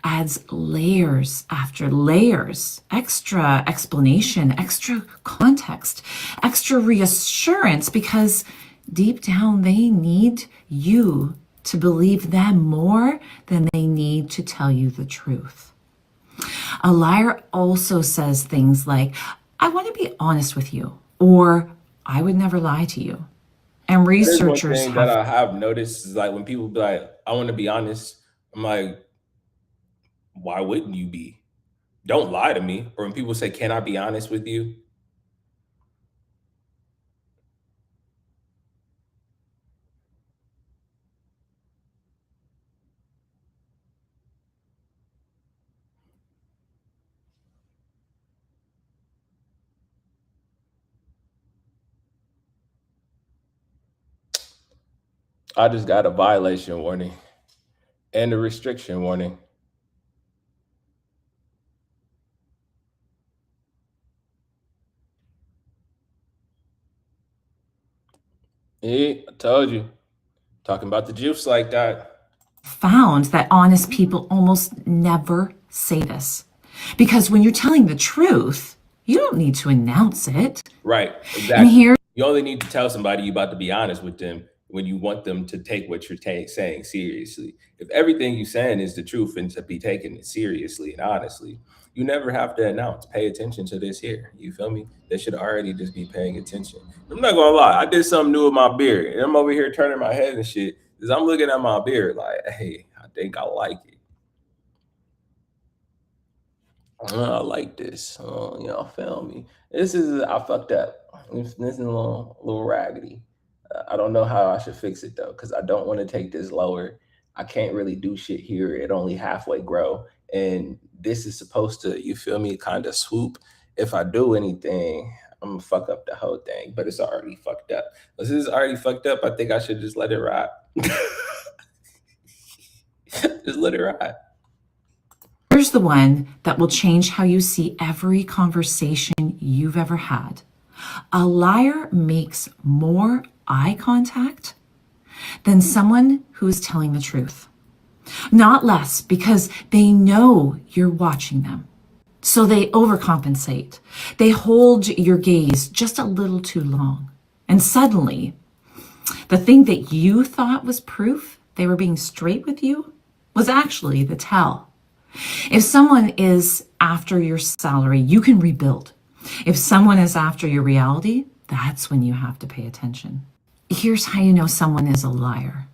adds layers after layers, extra explanation, extra context, extra reassurance, because deep down they need you to believe them more than they need to tell you the truth. A liar also says things like, I want to be honest with you, or I would never lie to you. And researchers One thing that I have noticed is like when people be like, I want to be honest, I'm like, why wouldn't you be? Don't lie to me. Or when people say, can I be honest with you? I just got a violation warning and a restriction warning. I told you. Talking about the juice like that. found that honest people almost never say this. Because when you're telling the truth, You don't need to announce it. Right, And exactly. here You only need to tell somebody you about to be honest with them when you want them to take what you're saying seriously. If everything you're saying is the truth and to be taken seriously and honestly, you never have to announce, pay attention to this here. You feel me? They should already just be paying attention. I'm not gonna lie, I did something new with my beard. And I'm over here turning my head and shit. Because I'm looking at my beard like, hey, I think I like it. I like this. Y'all feel me? I fucked up. This is a little raggedy. I don't know how I should fix it though, because I don't want to take this lower. I can't really do shit here. It only halfway grow. And this is supposed to, you feel me, kind of swoop. If I do anything, I'm gonna fuck up the whole thing, but it's already fucked up. This is already fucked up. I think I should just let it ride. Just let it ride. Here's the one that will change how you see every conversation you've ever had. A liar makes more eye contact than someone who is telling the truth. Not less, because they know you're watching them. So they overcompensate. They hold your gaze just a little too long. And suddenly, the thing that you thought was proof they were being straight with you was actually the tell. If someone is after your salary, you can rebuild. If someone is after your reality, that's when you have to pay attention. Here's how you know someone is a liar.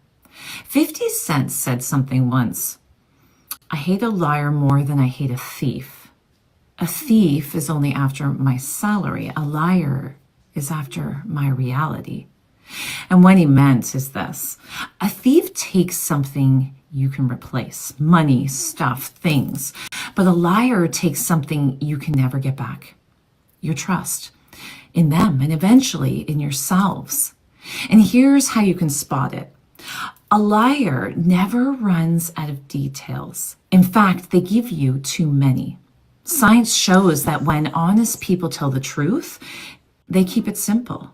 50 Cent said something once. I hate a liar more than I hate a thief. A thief is only after my salary. A liar is after my reality. And what he meant is this. A thief takes something you can replace. Money, stuff, things. But a liar takes something you can never get back. Your trust in them and eventually in yourselves. And here's how you can spot it. A liar never runs out of details. In fact, they give you too many. Science shows that when honest people tell the truth, they keep it simple.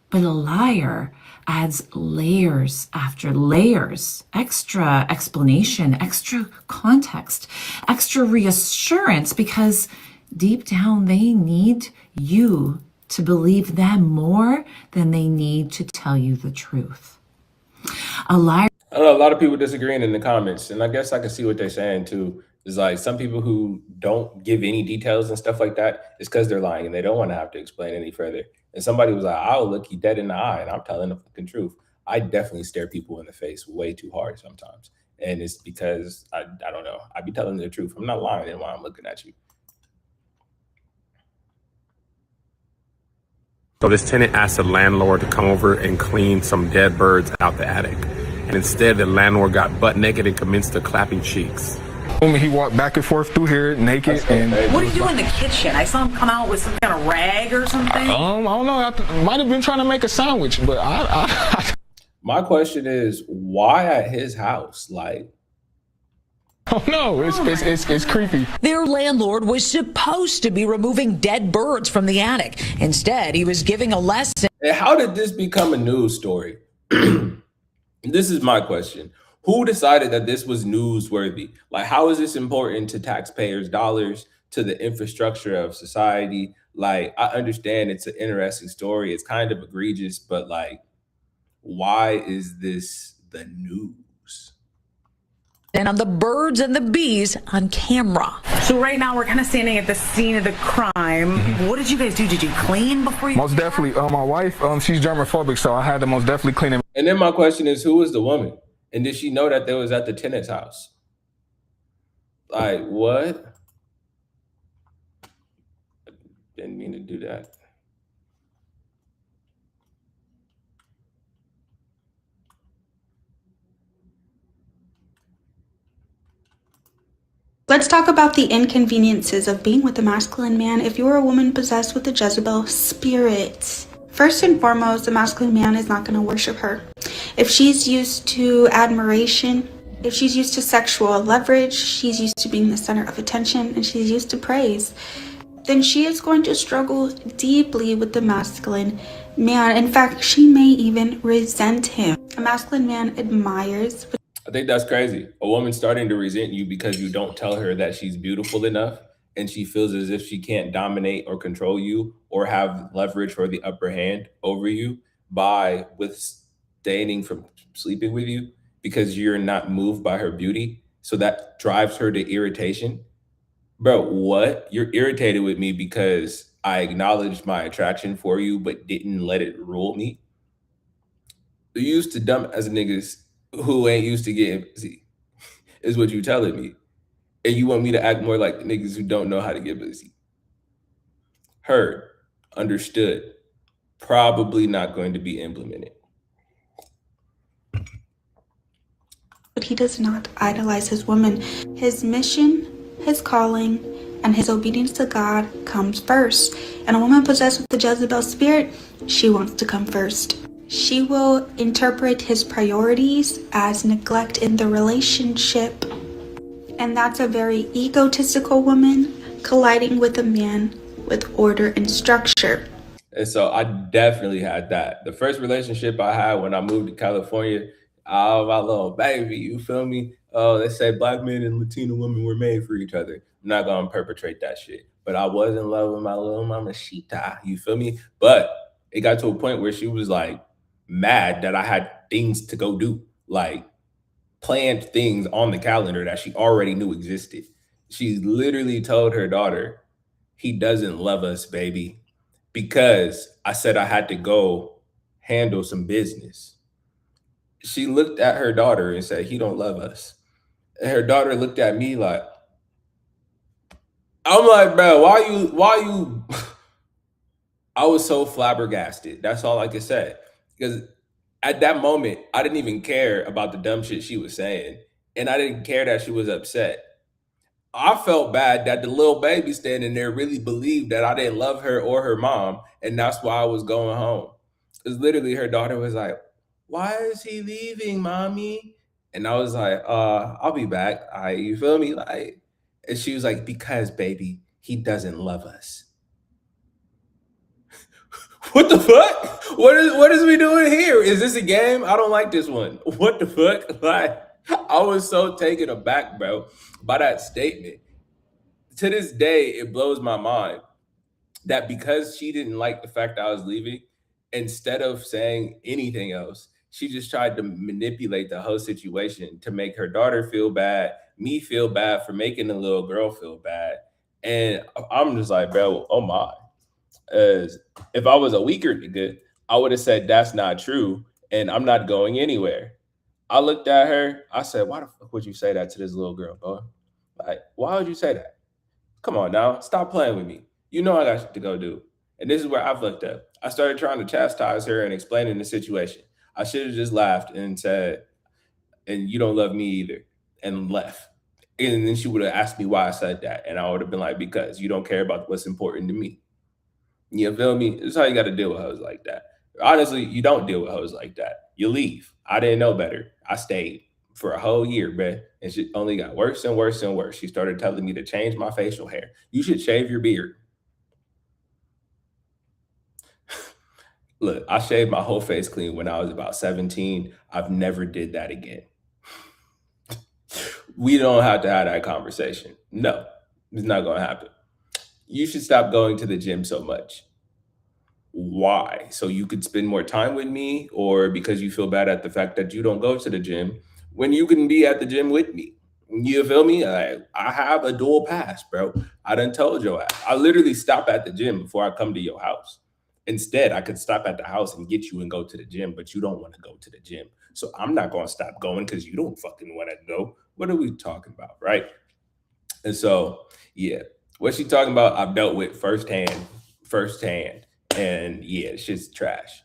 But a liar adds layers after layers, extra explanation, extra context, extra reassurance, because deep down they need you to believe them more than they need to tell you the truth. A liar. I don't know, a lot of people disagreeing in the comments, and I guess I can see what they're saying too. Is like some people who don't give any details and stuff like that, it's because they're lying and they don't want to have to explain any further. And somebody was like, I'll look you dead in the eye and I'm telling the fucking truth. I definitely stare people in the face way too hard sometimes. And it's because I don't know. I be telling the truth. I'm not lying while I'm looking at you. So this tenant asked the landlord to come over and clean some dead birds out the attic. And instead the landlord got butt naked and commenced to clapping cheeks. He walked back and forth through here naked. And what do you do in the kitchen? I saw him come out with some kind of rag or something. I don't know. I might have been trying to make a sandwich, but My question is, why at his house? Like, oh no, it's creepy. Their landlord was supposed to be removing dead birds from the attic. Instead, he was giving a lesson. And how did this become a news story? This is my question. Who decided that this was newsworthy? Like, how is this important to taxpayers' dollars, to the infrastructure of society? Like, I understand it's an interesting story. It's kind of egregious, but like, why is this the news? And on the birds and the bees on camera. So right now we're kind of standing at the scene of the crime. What did you guys do? Did you clean before you? Most definitely. My wife, she's germophobic, so I had to most definitely clean it. And then my question is, who was the woman? And did she know that they was at the tenant's house? Like, what? Didn't mean to do that. Let's talk about the inconveniences of being with a masculine man if you're a woman possessed with a Jezebel spirit. First and foremost, the masculine man is not going to worship her. If she's used to admiration, if she's used to sexual leverage, she's used to being the center of attention, and she's used to praise, then she is going to struggle deeply with the masculine man. In fact, she may even resent him. A masculine man admires. I think that's crazy. A woman starting to resent you because you don't tell her that she's beautiful enough and she feels as if she can't dominate or control you or have leverage or the upper hand over you by withstanding from sleeping with you because you're not moved by her beauty. So that drives her to irritation. Bro, what? You're irritated with me because I acknowledged my attraction for you, but didn't let it rule me? You used to dump as niggas who ain't used to getting pussy, is what you telling me. And you want me to act more like the niggas who don't know how to get pussy. Heard, understood, probably not going to be implemented. But he does not idolize his woman. His mission, his calling, and his obedience to God comes first. And a woman possessed with the Jezebel spirit, she wants to come first. She will interpret his priorities as neglect in the relationship. And that's a very egotistical woman colliding with a man with order and structure. And so I definitely had that. The first relationship I had when I moved to California, oh, my little baby, you feel me? Oh, they say black men and Latino women were made for each other. I'm not gonna perpetrate that shit. But I was in love with my little mama Shita, you feel me? But it got to a point where she was like mad that I had things to go do, like planned things on the calendar that she already knew existed. She literally told her daughter, he doesn't love us, baby, because I said I had to go handle some business. She looked at her daughter and said, he don't love us. And her daughter looked at me like, I'm like, bro, why you? I was so flabbergasted. That's all I could say. Because at that moment, I didn't even care about the dumb shit she was saying. And I didn't care that she was upset. I felt bad that the little baby standing there really believed that I didn't love her or her mom. And that's why I was going home. Because literally her daughter was like, why is he leaving, mommy? And I was like, I'll be back. You feel me? Like, and she was like, because baby, he doesn't love us. What the fuck? What is we doing here? Is this a game? I don't like this one. What the fuck? Like, I was so taken aback, bro, by that statement. To this day, it blows my mind that because she didn't like the fact that I was leaving, instead of saying anything else, she just tried to manipulate the whole situation to make her daughter feel bad, me feel bad for making the little girl feel bad. And I'm just like, bro, oh my. If I was a weaker nigga, I would have said that's not true and I'm not going anywhere. I looked at her, I said, why the fuck would you say that to this little girl, boy? Like, why would you say that? Come on now, stop playing with me. You know I got shit to go do. And this is where I fucked up. I started trying to chastise her and explaining the situation. I should have just laughed and said, and you don't love me either, and left. And then she would have asked me why I said that. And I would have been like, because you don't care about what's important to me. You feel me? This is how you got to deal with hoes like that. Honestly, you don't deal with hoes like that. You leave. I didn't know better. I stayed for a whole year, bruh. And she only got worse and worse and worse. She started telling me to change my facial hair. You should shave your beard. Look, I shaved my whole face clean when I was about 17. I've never did that again. We don't have to have that conversation. No, it's not going to happen. You should stop going to the gym so much. Why? So you could spend more time with me, or because you feel bad at the fact that you don't go to the gym when you can be at the gym with me? You feel me? I have a dual pass, bro. I done told your ass. I literally stop at the gym before I come to your house. Instead, I could stop at the house and get you and go to the gym, but you don't want to go to the gym. So I'm not going to stop going because you don't fucking want to go. What are we talking about, right? And so, yeah, what she talking about, I've dealt with firsthand. And yeah, it's just trash.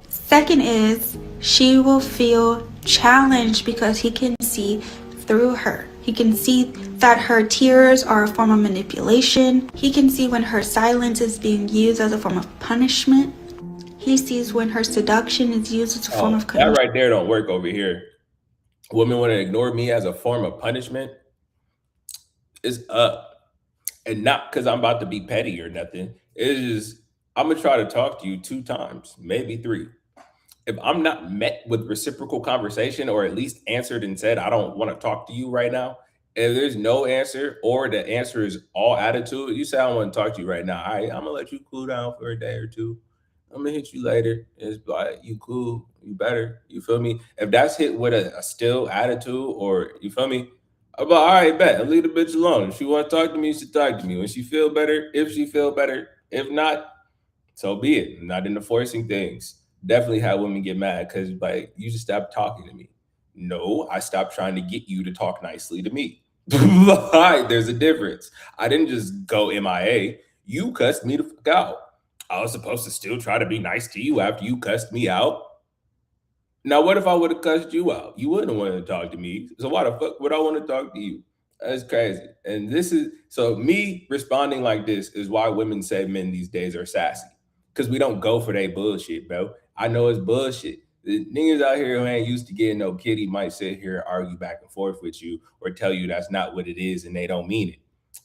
Second is she will feel challenged because he can see through her. He can see that her tears are a form of manipulation. He can see when her silence is being used as a form of punishment. He sees when her seduction is used as a form of control. That right there don't work over here. Women want to ignore me as a form of punishment. It's up. And not because I'm about to be petty or nothing. It's just, I'm going to try to talk to you 2 times, maybe 3. If I'm not met with reciprocal conversation or at least answered and said, I don't want to talk to you right now, If there's no answer or the answer is all attitude, you say, I don't want to talk to you right now. All right, I'm going to let you cool down for a day or two. I'm going to hit you later. It's like, you cool, you better. You feel me? If that's hit with a still attitude or, you feel me? I'm like, all right, bet. I'll leave the bitch alone. If she want to talk to me, she talk to me. When she feel better, if she feel better. If not, so be it. I'm not into forcing things. Definitely have women get mad because, like, you just stopped talking to me. No, I stopped trying to get you to talk nicely to me. There's a difference. I didn't just go MIA. You cussed me the fuck out. I was supposed to still try to be nice to you after you cussed me out. Now, what if I would have cussed you out? You wouldn't want to talk to me. So why the fuck would I want to talk to you? That's crazy. And this is, so me responding like this is why women say men these days are sassy. Because we don't go for that bullshit, bro. I know it's bullshit. The niggas out here who ain't used to getting no kitty might sit here and argue back and forth with you or tell you that's not what it is and they don't mean it.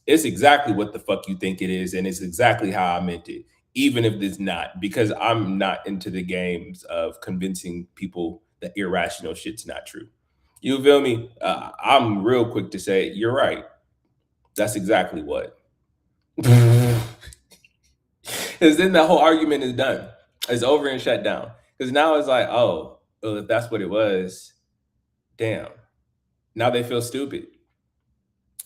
It's exactly what the fuck you think it is, and it's exactly how I meant it, even if it's not, because I'm not into the games of convincing people that irrational shit's not true. You feel me? I'm real quick to say, you're right. That's exactly what. Because then the whole argument is done. It's over and shut down. Because now it's like, oh, well, if that's what it was, damn. Now they feel stupid.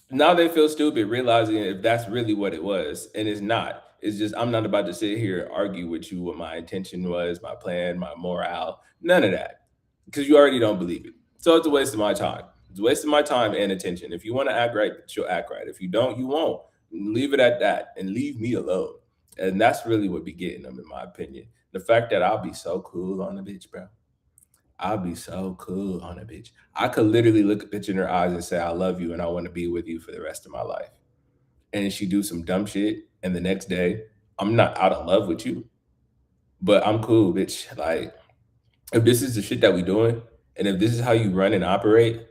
Now they feel stupid realizing if that's really what it was, and it's not. It's just, I'm not about to sit here and argue with you what my intention was, my plan, my morale, none of that. Because you already don't believe it. So it's a waste of my time. It's a waste of my time and attention. If you want to act right, you'll act right. If you don't, you won't. Leave it at that and leave me alone. And that's really what be getting them, in my opinion. The fact that I'll be so cool on a bitch, bro. I'll be so cool on a bitch. I could literally look a bitch in her eyes and say, I love you and I want to be with you for the rest of my life. And she do some dumb shit, and the next day, I'm not out of love with you, but I'm cool, bitch. Like, if this is the shit that we doing, and if this is how you run and operate,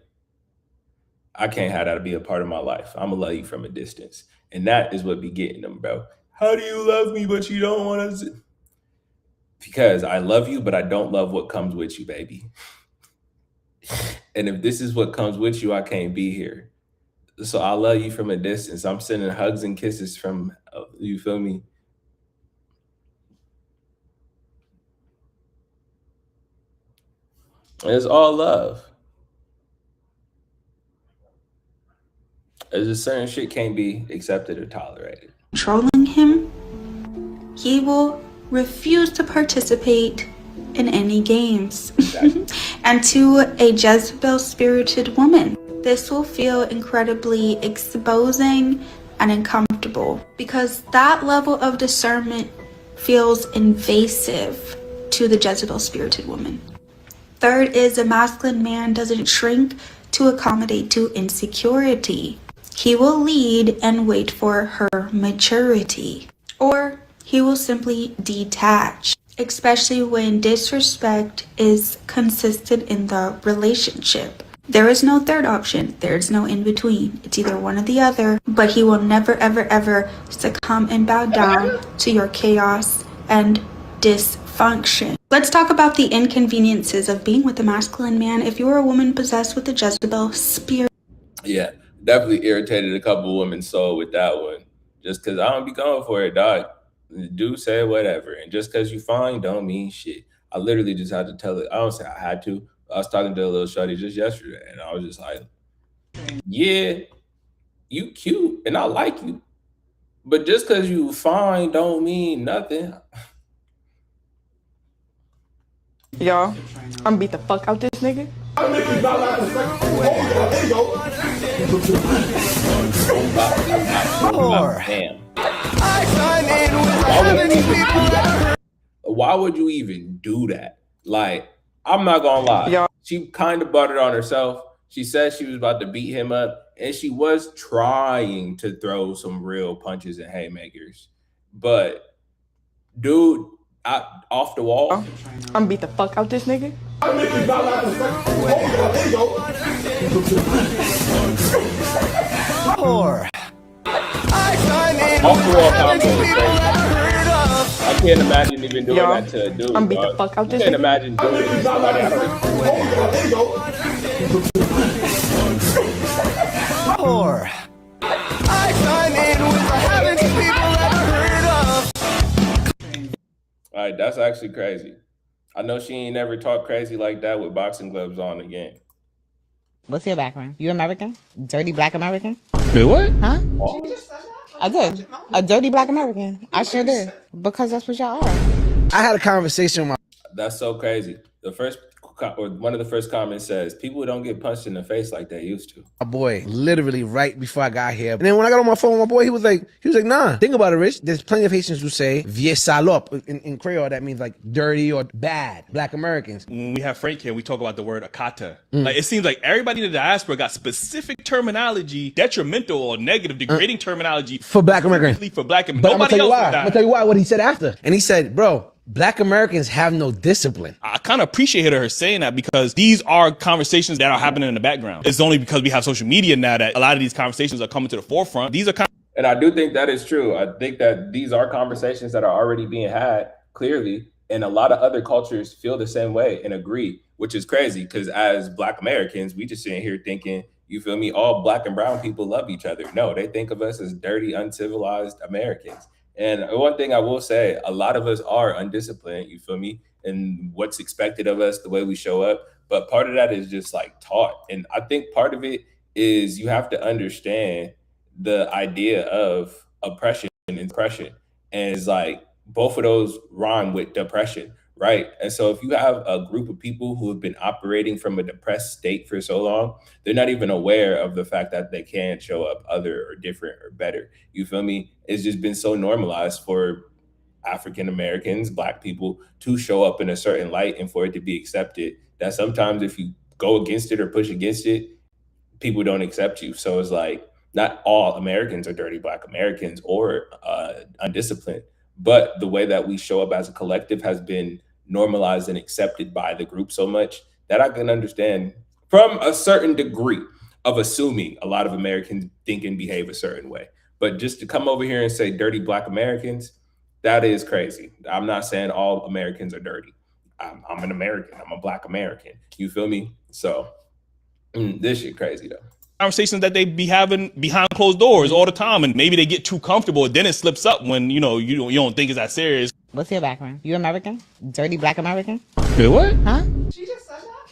I can't have that to be a part of my life. I'm gonna love you from a distance. And that is what be getting them, bro. How do you love me, but you don't want to? Because I love you, but I don't love what comes with you, baby. And if this is what comes with you, I can't be here. So I love you from a distance. I'm sending hugs and kisses from, you feel me? It's all love. There's a certain shit can't be accepted or tolerated. Controlling him, he will refuse to participate in any games. Exactly. And to a Jezebel-spirited woman, this will feel incredibly exposing and uncomfortable because that level of discernment feels invasive to the Jezebel-spirited woman. Third is a masculine man doesn't shrink to accommodate to insecurity. He will lead and wait for her maturity, or he will simply detach, especially when disrespect is consistent in the relationship. There is no third option. There is no in between. It's either one or the other, but he will never, ever, ever succumb and bow down to your chaos and dysfunction. Let's talk about the inconveniences of being with a masculine man if you're a woman possessed with the Jezebel spirit. Yeah, definitely irritated a couple women's soul with that one. Just because I don't be going for it, dog. Do say whatever. And just because you fine don't mean shit. I literally just had to tell it. I don't say I had to. I was talking to a little shorty just yesterday, and I was just like, yeah, you cute, and I like you. But just because you fine don't mean nothing. Y'all, I'm beat the fuck out this nigga. Why would you even do that? Like, I'm not gonna lie. Yeah. She kind of brought it on herself. She said she was about to beat him up, and she was trying to throw some real punches and haymakers. But, dude, off the wall. I'm beat the fuck out this nigga. I can't imagine even doing that to a dude. I'm beat the fuck out this I can't nigga. imagine doing it to somebody. whore. I chime in with the haven't you people ever heard of? All right, that's actually crazy. I know she ain't never talked crazy like that with boxing gloves on again. What's your background? You American? Dirty black American? Wait, what? Huh? I did. A dirty black American. I sure did. Because that's what y'all are. I had a conversation with my... That's so crazy. One of the first comments says, people don't get punched in the face like they used to. My boy, literally right before I got here. And then when I got on my phone with my boy, he was like, nah, think about it, Rich. There's plenty of Haitians who say, vieux salope. In Creole, that means like dirty or bad, black Americans. When we have Frank here, we talk about the word akata. Like, it seems like everybody in the diaspora got specific terminology, detrimental or negative, degrading terminology. For black Americans. For black Americans. But I'm Nobody gonna else tell you why. would I'm gonna tell you why, what he said after. And he said, bro, black Americans have no discipline. I kind of appreciated her saying that because these are conversations that are happening in the background. It's only because we have social media now that a lot of these conversations are coming to the forefront. These are and I do think that is true. I think that these are conversations that are already being had clearly, and a lot of other cultures feel the same way and agree, which is crazy because as black Americans, we just sitting here thinking, you feel me, all black and brown people love each other. No, they think of us as dirty, uncivilized Americans. And one thing I will say, a lot of us are undisciplined, you feel me, and what's expected of us, the way we show up. But part of that is just like taught. And I think part of it is you have to understand the idea of oppression and oppression. And it's like both of those rhyme with depression, right? And so if you have a group of people who have been operating from a depressed state for so long, they're not even aware of the fact that they can show up other or different or better. You feel me? It's just been so normalized for African Americans, black people to show up in a certain light and for it to be accepted that sometimes if you go against it or push against it, people don't accept you. So it's like not all Americans are dirty black Americans or undisciplined, but the way that we show up as a collective has been normalized and accepted by the group so much that I can understand from a certain degree of assuming a lot of Americans think and behave a certain way. But just to come over here and say dirty black Americans, that is crazy. I'm not saying all Americans are dirty. I'm an American. I'm a black American. You feel me? So this shit crazy though. Conversations that they be having behind closed doors all the time, and maybe they get too comfortable, then it slips up when you don't think it's that serious. What's your background? You American? Dirty black American? Wait, what? Huh?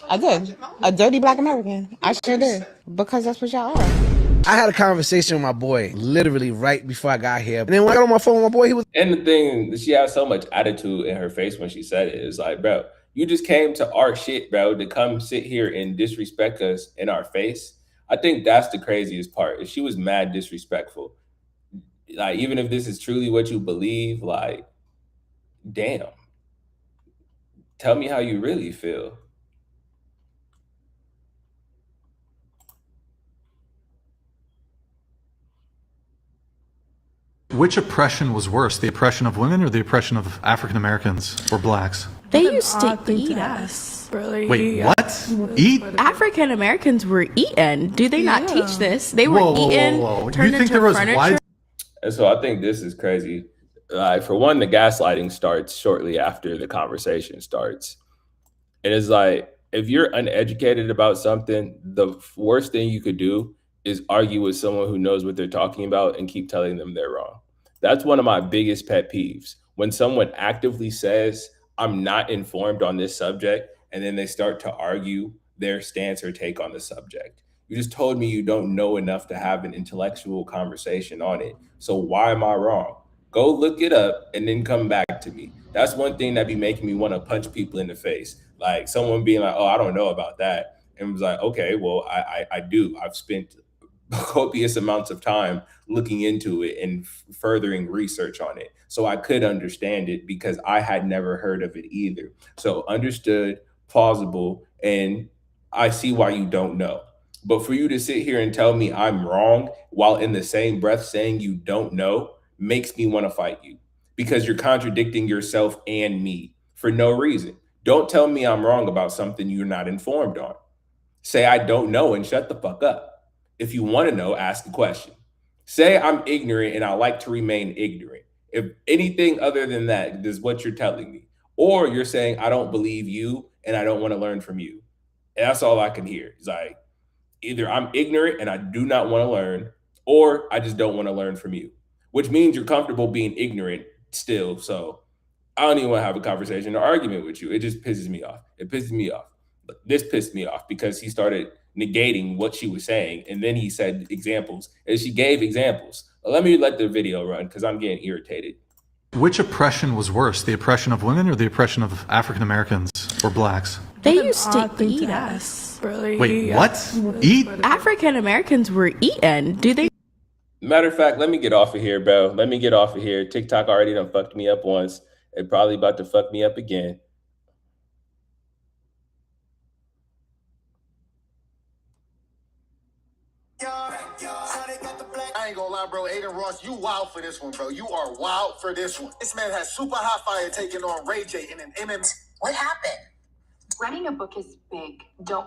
I did. A dirty black American. I sure did. Because that's what y'all are. I had a conversation with my boy literally right before I got here. And then when I got on my phone with my boy, he was... And the thing, she has so much attitude in her face when she said it. It's like, bro, you just came to our shit, bro, to come sit here and disrespect us in our face. I think that's the craziest part. She was mad disrespectful. Like, even if this is truly what you believe, like, damn. Tell me how you really feel. Which oppression was worse, the oppression of women or the oppression of African Americans or blacks? They used to eat us. Wait, what? Eat? African Americans were eaten. Do they not teach this? They were eaten, turned into furniture. And so I think this is crazy. Like, for one, the gaslighting starts shortly after the conversation starts. And it's like, if you're uneducated about something, the worst thing you could do is argue with someone who knows what they're talking about and keep telling them they're wrong. That's one of my biggest pet peeves. When someone actively says, I'm not informed on this subject, and then they start to argue their stance or take on the subject. You just told me you don't know enough to have an intellectual conversation on it. So why am I wrong? Go look it up and then come back to me. That's one thing that be making me want to punch people in the face. Like someone being like, oh, I don't know about that. And it was like, okay, well, I do. I've spent copious amounts of time looking into it and furthering research on it. So I could understand it because I had never heard of it either. So understood, plausible, and I see why you don't know. But for you to sit here and tell me I'm wrong while in the same breath saying you don't know makes me want to fight you because you're contradicting yourself and me for no reason. Don't tell me I'm wrong about something you're not informed on. Say I don't know and shut the fuck up. If you want to know, ask a question. Say I'm ignorant and I like to remain ignorant. If anything other than that is what you're telling me, or you're saying I don't believe you and I don't want to learn from you. And that's all I can hear. It's like, Either I'm ignorant and I do not want to learn, or I just don't want to learn from you, which means you're comfortable being ignorant still. So I don't even want to have a conversation or argument with you. It just pisses me off. It pisses me off. This pissed me off because he started negating what she was saying. And then he said examples, and she gave examples. Let me let the video run because I'm getting irritated. Which oppression was worse, the oppression of women or the oppression of African Americans or blacks? They used to eat us. Wait, what? Eat? African Americans were eaten. Do they? Matter of fact, let me get off of here, bro. Let me get off of here. TikTok already done fucked me up once. It probably about to fuck me up again. I ain't gonna lie, bro. Aiden Ross, you wild for this one, bro. You are wild for this one. This man has super high fire taking on Ray J in an MM. What happened? Writing a book is big. Don't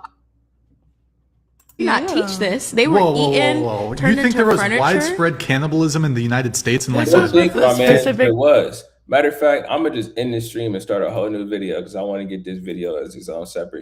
Not teach this. They were eaten. Do Turned you think into there was furniture? widespread cannibalism in the United States in like I think, my man, specific- it was. Matter of fact, I'm gonna just end this stream and start a whole new video because I want to get this video as its own separate